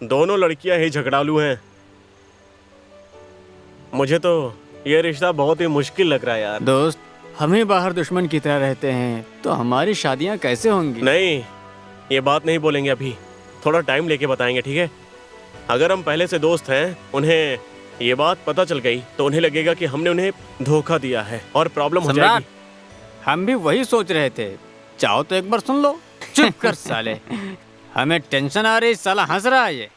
दोनों लड़कियां ही झगड़ालू हैं। मुझे तो ये रिश्ता बहुत ही मुश्किल लग रहा है यार। दोस्त, हमें बाहर दुश्मन की तरह रहते हैं तो हमारी शादियां कैसे होंगी? नहीं, ये बात नहीं बोलेंगे अभी, थोड़ा टाइम लेके बताएंगे, ठीक है? अगर हम पहले से दोस्त हैं, उन्हें ये बात पता चल गई तो उन्हें लगेगा कि हमने उन्हें धोखा दिया है और प्रॉब्लम हो जाएगी। हम भी वही सोच रहे थे। चाहो तो एक बार सुन लो। चुप कर साले, हमें टेंशन आ रही, साला हंस रहा है ये।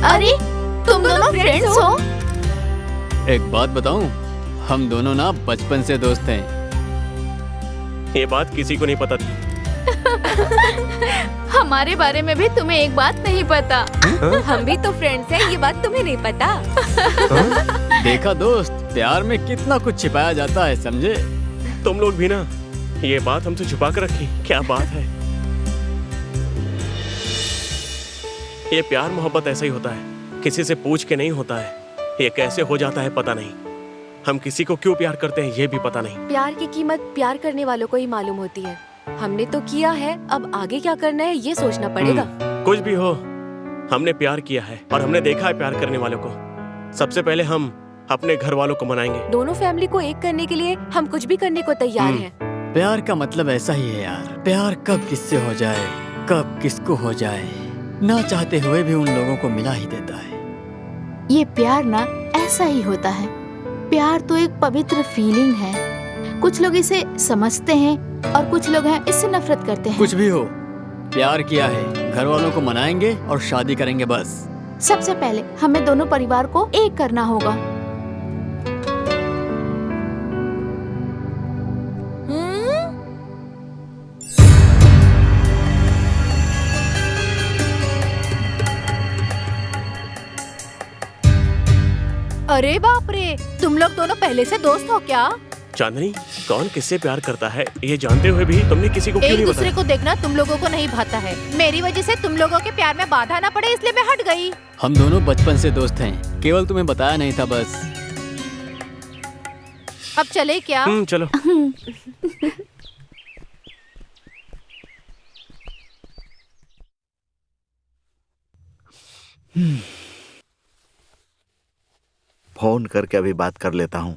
अरे तुम दोनों फ्रेंड्स हो? एक बात बताऊं, हम दोनों ना बचपन से दोस्त हैं। ये बात किसी को नहीं पता थी। हमारे बारे में भी तुम्हें एक बात नहीं पता। हम भी तो फ्रेंड्स हैं, ये बात तुम्हें नहीं पता। देखा दोस्त, प्यार में कितना कुछ छिपाया जाता है, समझे? तुम लोग भी ना ये बात हमसे छुपा कर रखी, क्या बात है। ये प्यार मोहब्बत ऐसा ही होता है, किसी से पूछ के नहीं होता है। ये कैसे हो जाता है पता नहीं। हम किसी को क्यों प्यार करते हैं ये भी पता नहीं। प्यार की कीमत प्यार करने वालों को ही मालूम होती है। हमने तो किया है, अब आगे क्या करना है ये सोचना पड़ेगा। कुछ भी हो, हमने प्यार किया है और हमने देखा है प्यार करने वालों को। सबसे पहले हम अपने घर वालों को मनाएंगे। दोनों फैमिली को एक करने के लिए हम कुछ भी करने को तैयार हैं। प्यार का मतलब ऐसा ही है यार। प्यार कब किससे हो जाए, कब किसको हो जाए, ना चाहते हुए भी उन लोगों को मिला ही देता है। ये प्यार ना ऐसा ही होता है। प्यार तो एक पवित्र फीलिंग है। कुछ लोग इसे समझते हैं और कुछ लोग हैं इससे नफरत करते हैं। कुछ भी हो, प्यार किया है, घर वालों को मनाएंगे और शादी करेंगे बस। सबसे पहले हमें दोनों परिवार को एक करना होगा। अरे बाप रे, तुम लोग दोनों पहले से दोस्त हो क्या? चांदनी, कौन किससे प्यार करता है ये जानते हुए भी तुमने किसी को क्यों एक नहीं दूसरे बताया? को देखना तुम लोगों को नहीं भाता है। मेरी वजह से तुम लोगों के प्यार में बाधा ना पड़े इसलिए मैं हट गई। हम दोनों बचपन से दोस्त हैं, केवल तुम्हें बताया नहीं था बस। अब चले क्या? चलो। फोन करके अभी बात कर लेता हूँ।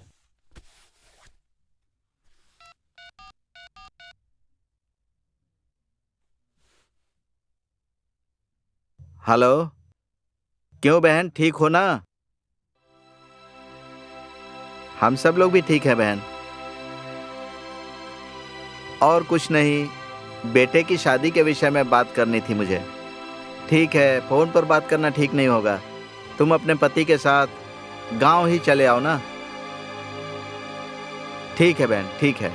हेलो, क्यों बहन, ठीक हो ना? हम सब लोग भी ठीक है बहन। और कुछ नहीं, बेटे की शादी के विषय में बात करनी थी मुझे। ठीक है, फोन पर बात करना ठीक नहीं होगा। तुम अपने पति के साथ गांव ही चले आओ ना। ठीक है बहन, ठीक है।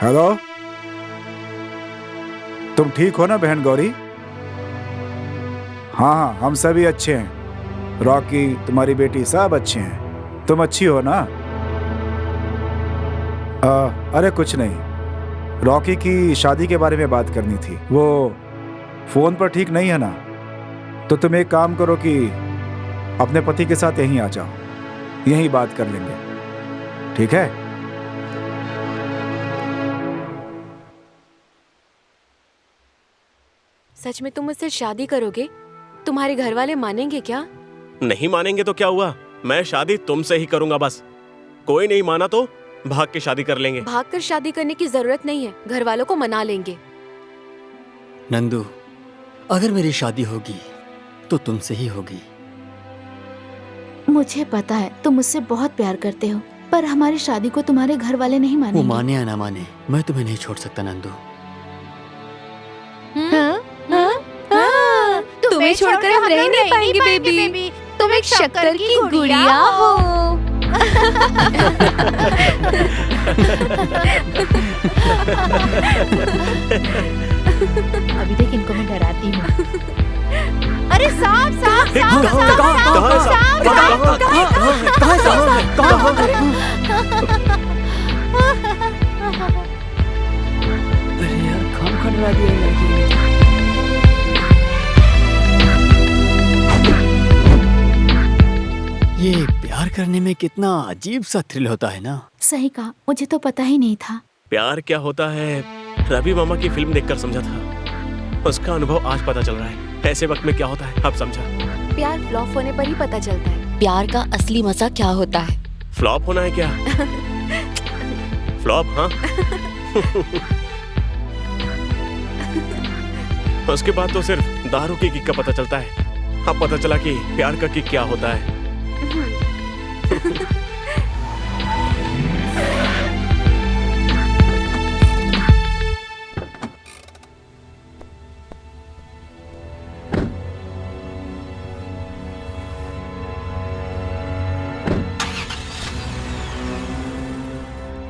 हेलो, तुम ठीक हो ना बहन गौरी? हाँ हाँ, हम सभी अच्छे हैं। रॉकी, तुम्हारी बेटी, सब अच्छे हैं। तुम अच्छी हो ना? अरे कुछ नहीं, रॉकी की शादी के बारे में बात करनी थी। वो फोन पर ठीक नहीं है ना, तो तुम एक काम करो कि अपने पति के साथ यहीं आ जाओ, यहीं बात कर लेंगे, ठीक है? सच में तुम मुझसे शादी करोगे? तुम्हारे घर वाले मानेंगे क्या? नहीं मानेंगे तो क्या हुआ, मैं शादी तुमसे ही करूंगा बस। कोई नहीं माना तो भाग के शादी कर लेंगे। भाग कर शादी करने की जरूरत नहीं है, घर वालों को मना लेंगे। नंदू, अगर मेरी शादी होगी तो तुमसे ही होगी। मुझे पता है तुम मुझसे बहुत प्यार करते हो, पर हमारी शादी को तुम्हारे घर वाले नहीं मानेंगे। वो माने या ना माने, मैं तुम्हें नहीं छोड़ सकता नंदू। तुम्हें छोड़कर हम रह नहीं पाएंगे बेबी। तुम एक शक्कर की गुड़िया हो। अभी देख, इनको मैं डराती हूँ। अरे सांप सांप सांप सांप सांप सांप ये प्यार करने में कितना अजीब सा थ्रिल होता है ना। सही कहा, मुझे तो पता ही नहीं था। प्यार क्या होता है रवि मामा की फिल्म देखकर समझा था। उसका अनुभव आज पता चल रहा है ऐसे वक्त में क्या होता है, अब समझा। प्यार फ्लॉप होने पर ही पता चलता है प्यार का असली मजा क्या होता है। फ्लॉप होना है क्या? फ्लॉप, हाँ। उसके बाद तो सिर्फ दारू की किक का पता चलता है। अब पता चला कि प्यार का किक क्या होता है।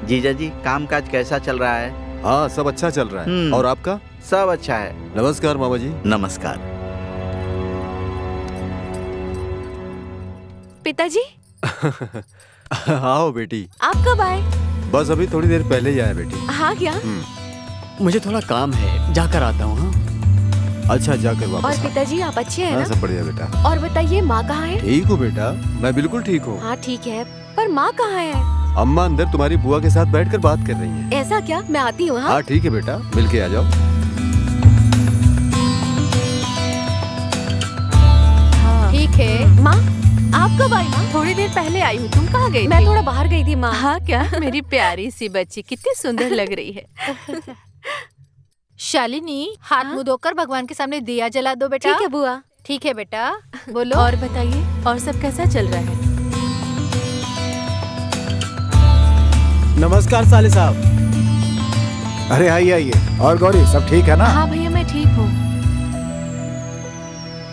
जीजा जी, काम काज कैसा चल रहा है? हाँ, सब अच्छा चल रहा है। और आपका? सब अच्छा है। नमस्कार मामा जी। नमस्कार। पिताजी। आओ बेटी। आप कब आए? बस अभी थोड़ी देर पहले ही आया बेटी। हाँ क्या? मुझे थोड़ा काम है, जाकर आता हूँ। हाँ? अच्छा, जाकर वापस। और पिताजी आप अच्छे हैं हाँ, ना? सब बढ़िया बेटा। और बताइए माँ कहाँ है? ठीक हूँ बेटा, मैं बिल्कुल ठीक हूँ। हाँ ठीक है, पर माँ कहाँ है? अम्मा अंदर तुम्हारी बुआ के साथ बैठकर बात कर रही हैं। ऐसा क्या? मैं आती हूँ। हाँ ठीक है बेटा, मिलके आ जाओ। ठीक है। माँ, आप कब आई? माँ, थोड़ी देर पहले आई हूँ। तुम कहाँ गई मैं थी? थोड़ा बाहर गई थी माँ। हाँ क्या? मेरी प्यारी सी बच्ची कितनी सुंदर लग रही है। शालिनी, हाथ मुंह धोकर भगवान के सामने दिया जला दो बेटा। ठीक है बुआ। ठीक है बेटा, बोलो। और बताइए, और सब कैसा चल रहा है? नमस्कार साले साहब। अरे आइए आइए। और गौरी, सब ठीक है ना? हाँ भैया, मैं ठीक हूँ।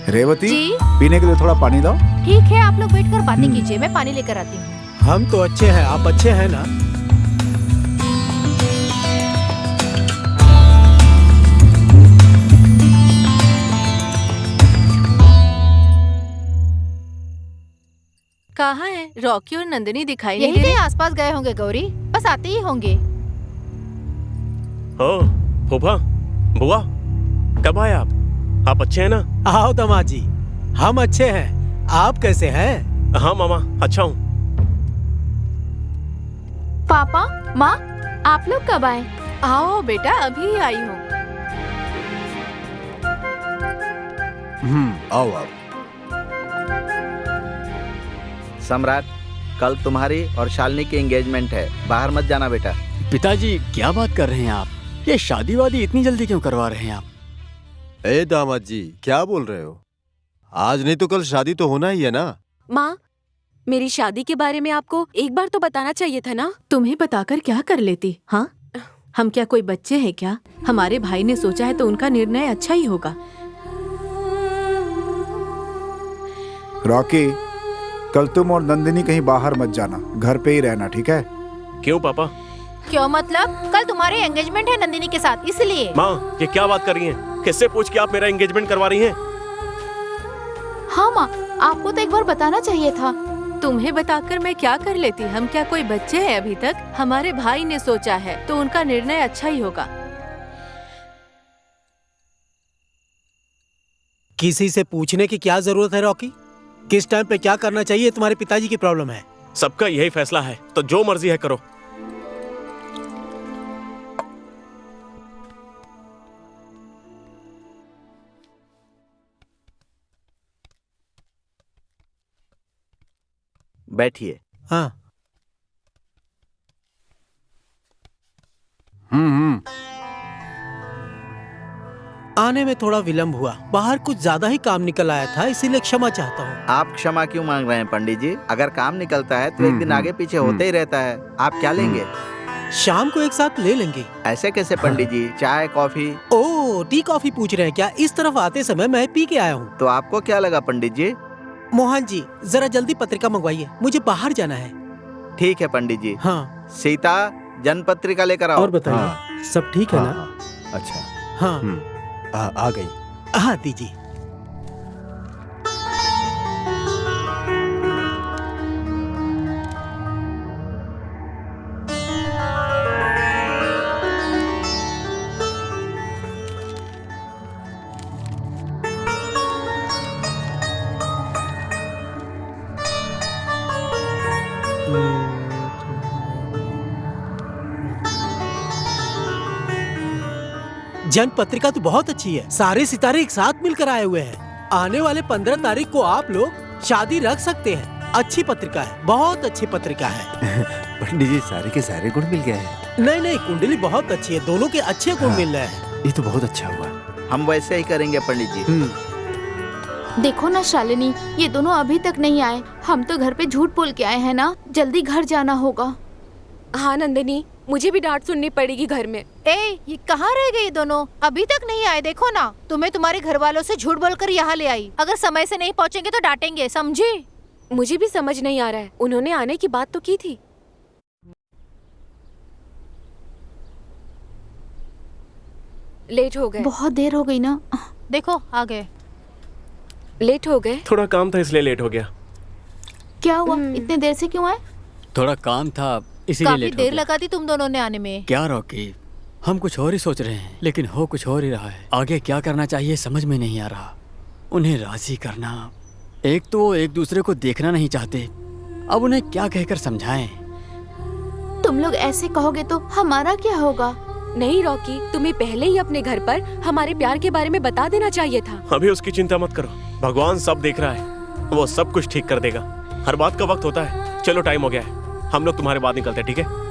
रेवती, जी? पीने के लिए थोड़ा पानी लाओ। ठीक है, आप लोग बैठकर बातें कीजिए, मैं पानी लेकर आती हूँ। हम तो अच्छे हैं, आप अच्छे हैं ना? कहाँ है रॉकी और नंदिनी? दिखाई नहीं यही दे कहीं रहे। आसपास गए होंगे गौरी, बस आते ही होंगे। ओ फूफा, बुआ, कब आए आप अच्छे हैं ना? आओ दामाद जी, हम अच्छे हैं। आप कैसे हैं? हाँ मामा, अच्छा हूँ। पापा, माँ, आप लोग कब आए? आओ बेटा, अभी आई हूँ। आओ आप। सम्राट, कल तुम्हारी और शालिनी की एंगेजमेंट है, बाहर मत जाना बेटा। पिताजी क्या बात कर रहे हैं आप? ये शादी वादी इतनी जल्दी क्यों करवा रहे हैं आप? ए दामाद जी, क्या बोल रहे हो? आज नहीं तो कल शादी तो होना ही है ना। माँ, मेरी शादी के बारे में आपको एक बार तो बताना चाहिए था ना। तुम्हें बताकर क्या कर लेती? हाँ, हम क्या कोई बच्चे हैं क्या? हमारे भाई ने सोचा है तो उनका निर्णय अच्छा ही होगा। रॉकी, कल तुम और नंदिनी कहीं बाहर मत जाना, घर पे ही रहना, ठीक है? क्यों पापा? क्यों मतलब? कल तुम्हारी एंगेजमेंट है नंदिनी के साथ, इसलिए। माँ, ये क्या बात कर रही हैं? किससे पूछ के आप मेरा एंगेजमेंट करवा रही हैं? हाँ माँ, आपको तो एक बार बताना चाहिए था। तुम्हें बताकर मैं क्या कर लेती? हम क्या कोई बच्चे हैं अभी तक? हमारे भाई ने सोचा है तो उनका निर्णय अच्छा ही होगा। किसी से पूछने की क्या जरूरत है रॉकी? किस टाइम पे क्या करना चाहिए तुम्हारे पिताजी की प्रॉब्लम है। सबका यही फैसला है, तो जो मर्जी है करो। बैठिए। हाँ। आने में थोड़ा विलंब हुआ, बाहर कुछ ज्यादा ही काम निकल आया था, इसीलिए क्षमा चाहता हूँ। आप क्षमा क्यों मांग रहे हैं पंडित जी? अगर काम निकलता है तो एक दिन आगे पीछे होते ही रहता है। आप क्या लेंगे? शाम को एक साथ ले लेंगे। ऐसे कैसे पंडित जी? चाय कॉफी? ओ, टी कॉफी पूछ रहे हैं क्या? इस तरफ आते समय मैं पी के आया हूँ। तो आपको क्या लगा पंडित जी? मोहन जी, जरा जल्दी पत्रिका मंगवाइए, मुझे बाहर जाना है। ठीक है पंडित जी। हाँ। सीता, जन्म पत्रिका लेकर आओ। और बताइए, सब ठीक है ना? अच्छा। हाँ। आ गई। हाँ दीजिए। जन्म पत्रिका तो बहुत अच्छी है। सारे सितारे एक साथ मिलकर आए हुए हैं। आने वाले 15 तारीख को आप लोग शादी रख सकते हैं। अच्छी पत्रिका है, बहुत अच्छी पत्रिका है। पंडित जी सारे के सारे गुण मिल गए हैं। नहीं नहीं, कुंडली बहुत अच्छी है, दोनों के अच्छे गुण मिल रहे हैं। ये तो बहुत अच्छा हुआ। हम वैसे ही करेंगे पंडित जी। देखो ना शालिनी, ये दोनों अभी तक नहीं आए। हम तो घर पे झूठ बोल के आए हैं ना, जल्दी घर जाना होगा। हाँ नंदिनी, मुझे भी डांट सुननी पड़ेगी घर में। ये कहाँ रह गए दोनों? अभी तक नहीं आए। देखो ना, तुम्हें तुम्हारे घर वालों से झूठ बोलकर यहाँ ले आई। अगर समय से नहीं पहुँचेंगे तो डांटेंगे, समझी? मुझे भी समझ नहीं आ रहा है, उन्होंने आने की बात तो की थी। लेट हो गए। बहुत देर हो गई ना। देखो आ गए। लेट हो गए। थोड़ा काम था इसलिए लेट हो गया। क्या हुआ, इतने देर से क्यों आए? थोड़ा काम था इसीलिए काफी लेट हो देर गया। लगा दी तुम दोनों ने आने में। क्या रॉकी, हम कुछ और ही सोच रहे हैं लेकिन हो कुछ और ही रहा है। आगे क्या करना चाहिए समझ में नहीं आ रहा। उन्हें राजी करना, एक तो वो एक दूसरे को देखना नहीं चाहते, अब उन्हें क्या कहकर समझाएं? तुम लोग ऐसे कहोगे तो हमारा क्या होगा? नहीं रॉकी, तुम्हें पहले ही अपने घर पर हमारे प्यार के बारे में बता देना चाहिए था। अभी उसकी चिंता मत करो, भगवान सब देख रहा है, वो सब कुछ ठीक कर देगा। हर बात का वक्त होता है। चलो टाइम हो गया है, हम लोग तुम्हारे बाद निकलते हैं, ठीक है?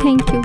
Thank you.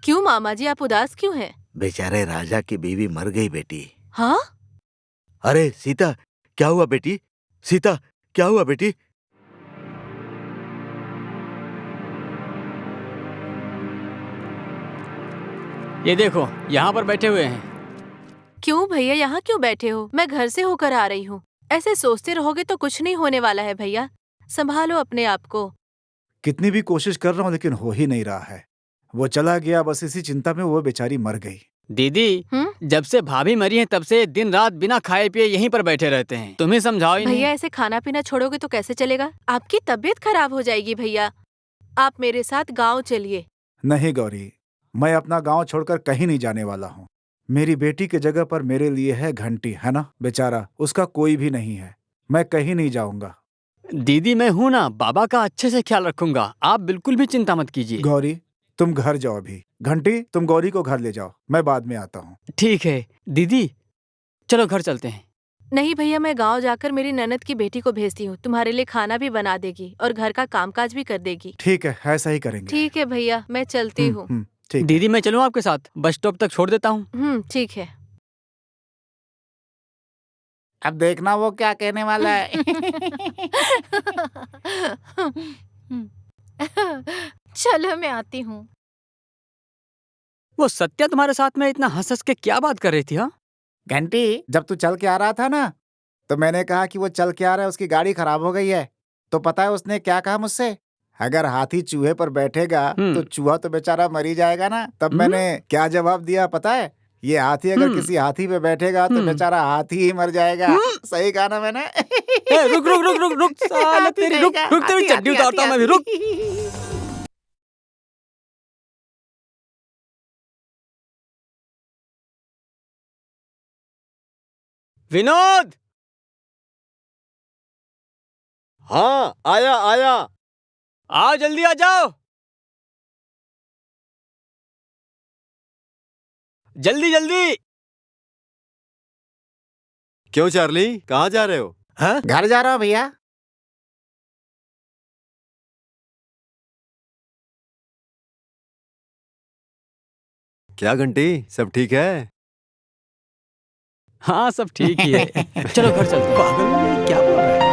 क्यों मामा जी, आप उदास क्यों हैं? बेचारे राजा की बीवी मर गई बेटी। हाँ? अरे सीता, क्या हुआ बेटी? सीता, क्या हुआ बेटी? ये देखो, यहाँ पर बैठे हुए हैं। क्यों भैया, यहाँ क्यों बैठे हो? मैं घर से होकर आ रही हूँ। ऐसे सोचते रहोगे तो कुछ नहीं होने वाला है भैया। संभालो अपने आप को। कितनी भी कोशिश कर रहा हूँ लेकिन हो ही नहीं रहा है। वो चला गया, बस इसी चिंता में वो बेचारी मर गई। दीदी, जब से भाभी मरी है तब से दिन रात बिना खाए पिए यहीं पर बैठे रहते हैं। तुम्हें समझाओ ही नहीं। भैया ऐसे खाना पीना छोड़ोगे तो कैसे चलेगा? आपकी तबीयत खराब हो जाएगी भैया। आप मेरे साथ गाँव चलिए। नहीं गौरी, मैं अपना गांव छोड़कर कहीं नहीं जाने वाला हूँ। मेरी बेटी की जगह पर मेरे लिए है घंटी, है ना? बेचारा, उसका कोई भी नहीं है। मैं कहीं नहीं जाऊंगा। दीदी मैं हूँ ना, बाबा का अच्छे से ख्याल रखूंगा। आप बिल्कुल भी चिंता मत कीजिए। गौरी, तुम घर जाओ अभी। घंटी, तुम गौरी को घर ले जाओ, मैं बाद में आता हूँ। ठीक है दीदी, चलो घर चलते हैं। नहीं भैया, मैं गांव जाकर मेरी ननद की बेटी को भेजती हूँ। तुम्हारे लिए खाना भी बना देगी और घर का कामकाज भी कर देगी। ठीक है, ऐसा ही करेंगे। ठीक है भैया, मैं चलती हूँ। दीदी मैं चलूँ आपके साथ? बस स्टॉप तक छोड़ देता हूँ। ठीक है। अब देखना वो क्या कहने वाला है। चलो मैं आती हूँ। वो सत्या तुम्हारे साथ में इतना हंस हंस के क्या बात कर रही थी? हाँ घंटी, जब तू चल के आ रहा था ना, तो मैंने कहा कि वो चल के आ रहा है, उसकी गाड़ी खराब हो गई है। तो पता है उसने क्या कहा मुझसे? अगर हाथी चूहे पर बैठेगा तो चूहा तो बेचारा मर ही जाएगा ना। तब मैंने क्या जवाब दिया पता है? ये हाथी अगर किसी हाथी पे बैठेगा तो बेचारा हाथी ही मर जाएगा। सही कहा ना मैंने? रुक रुक रुक रुक रुक साला तेरी, रुक रुक तेरी चड्डी उतारता हूं मैं भी, रुक। विनोद! हाँ, आया आया। आओ जल्दी आ जाओ, जल्दी जल्दी। क्यों चार्ली, कहाँ जा रहे हो? हाँ? घर जा रहा हूँ भैया। क्या घंटी, सब ठीक है? हाँ सब ठीक ही है। चलो घर चलते हैं। पागल, क्या बोल रहा है?